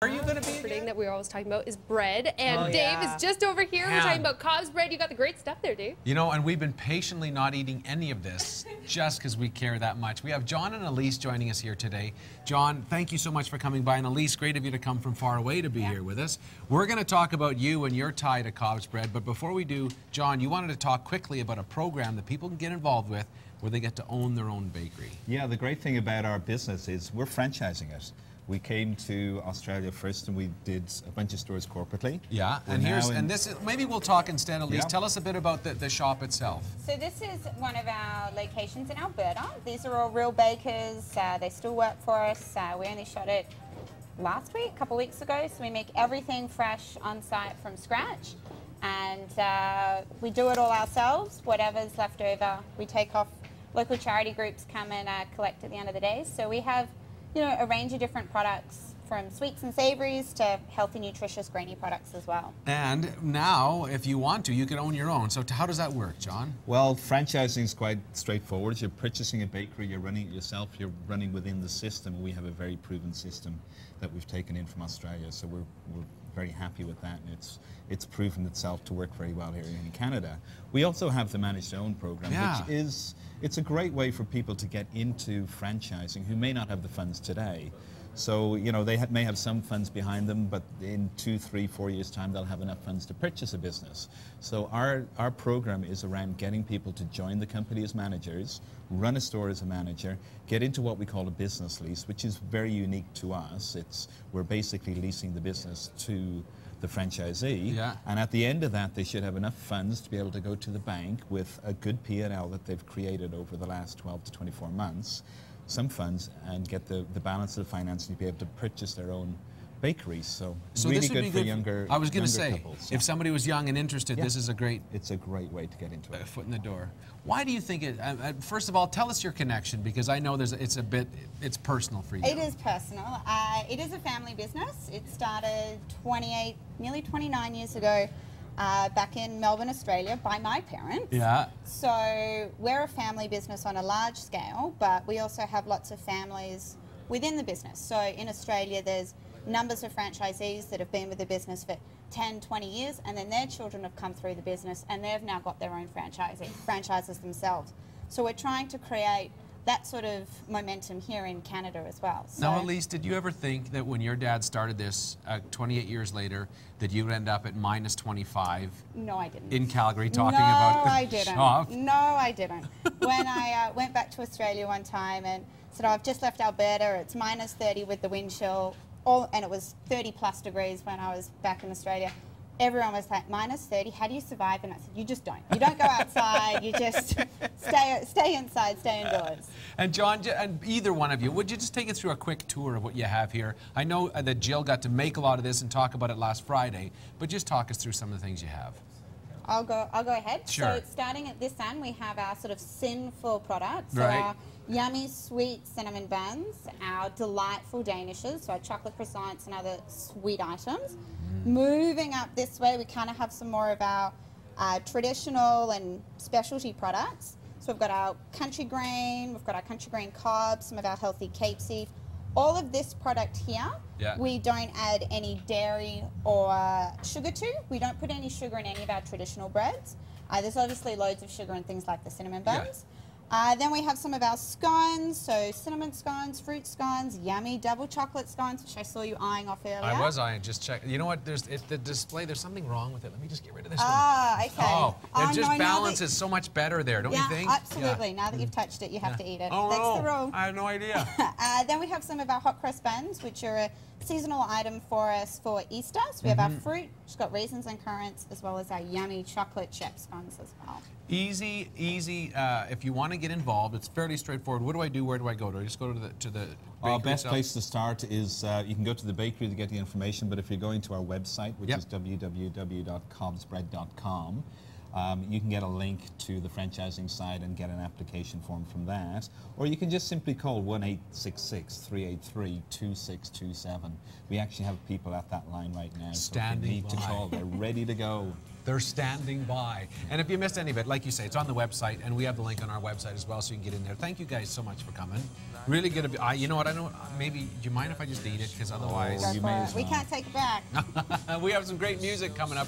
Are you going to be thing that we were always talking about is bread, and Dave yeah. is just over here. We're talking about COBS bread. You got the great stuff there, Dave. You know, and we've been patiently not eating any of this just because we care that much. We have John and Elise joining us here today. John, thank you so much for coming by, and Elise, great of you to come from far away to be here with us. We're going to talk about you and your tie to COBS bread, but before we do, John, you wanted to talk quickly about a program that people can get involved with where they get to own their own bakery. Yeah, the great thing about our business is we're franchising it. We came to Australia first, and we did a bunch of stores corporately. Yeah, and maybe we'll talk instead, Elise. Tell us a bit about the shop itself. So this is one of our locations in Alberta. These are all real bakers. They still work for us. We only shot it last week, a couple of weeks ago. So we make everything fresh on site from scratch. And we do it all ourselves. Whatever's left over, we take off. Local charity groups come and collect at the end of the day. So we have, you know, a range of different products, from sweets and savories to healthy, nutritious, grainy products as well. And now, if you want to, you can own your own. So how does that work, John? Well, franchising is quite straightforward. You're purchasing a bakery, you're running it yourself, you're running within the system. We have a very proven system that we've taken in from Australia, so we're very happy with that, and it's proven itself to work very well here in Canada. We also have the managed own program, which is, it's a great way for people to get into franchising who may not have the funds today. So, you know, they may have some funds behind them, but in 2, 3, 4 years' time, they'll have enough funds to purchase a business. So our program is around getting people to join the company as managers, run a store as a manager, get into what we call a business lease, which is very unique to us. We're basically leasing the business to the franchisee, and at the end of that, they should have enough funds to be able to go to the bank with a good P&L that they've created over the last 12 to 24 months, some funds, and get the balance of the financing to be able to purchase their own bakeries. So really this would good be for younger I was going to say, couples. if somebody was young and interested, this is a great... It's a great way to get into it. Foot in the door. Why do you think it... first of all, tell us your connection, because I know it's personal for you. It is personal. It is a family business. It started nearly 29 years ago back in Melbourne, Australia, by my parents. Yeah. So we're a family business on a large scale, but we also have lots of families within the business. So in Australia, there's numbers of franchisees that have been with the business for 10, 20 years, and then their children have come through the business and they've now got their own franchises themselves. So we're trying to create that sort of momentum here in Canada as well. So now, Elise, did you ever think that when your dad started this 28 years later, that you'd end up at minus 25? No, I didn't. In Calgary, talking about the I didn't. shop? No, I didn't. When I went back to Australia one time and said, oh, I've just left Alberta, it's minus 30 with the wind chill, and it was 30 plus degrees when I was back in Australia. Everyone was like, minus 30, how do you survive? And I said, you just don't. You don't go outside, you just stay inside, stay indoors. And John, and either one of you, would you just take us through a quick tour of what you have here? I know that Jill got to make a lot of this and talk about it last Friday, but just talk us through some of the things you have. I'll go ahead. Sure. So starting at this end, we have our sort of sinful products. So right. our yummy sweet cinnamon buns, our delightful danishes, so our chocolate croissants and other sweet items. Moving up this way, we kind of have some more of our traditional and specialty products. So we've got our country grain, we've got our country grain COBS, some of our healthy COBS. All of this product here, we don't add any dairy or sugar to. We don't put any sugar in any of our traditional breads. There's obviously loads of sugar in things like the cinnamon buns. Then we have some of our scones, so cinnamon scones, fruit scones, yummy double chocolate scones, which I saw you eyeing off earlier. I was eyeing, just check. You know what, the display, there's something wrong with it. Let me just get rid of this one. Okay. Oh, it just balances so much better there, don't you think? Absolutely. Now that you've touched it, you have to eat it. Oh, That's the rule. I had no idea. Then we have some of our hot cross buns, which are a seasonal item for us for Easter. So we have our fruit, which has got raisins and currants, as well as our yummy chocolate chip scones as well. Easy. If you want to get involved, it's fairly straightforward. What do I do? Where do I go? Do I just go to the bakery best itself? place to start is you can go to the bakery to get the information, but if you're going to our website, which is www.cobsbread.com, you can get a link to the franchising site and get an application form from that. Or you can just simply call 1-866-383-2627. We actually have people at that line right now. Standing so if you need to call, they're ready to go. They're standing by. And if you missed any of it, like you say, it's on the website, and we have the link on our website as well, so you can get in there. Thank you guys so much for coming. Really good. You know what? I don't. Maybe. Do you mind if I just eat it? Because otherwise, you may as well. We can't take it back. we have some great music coming up.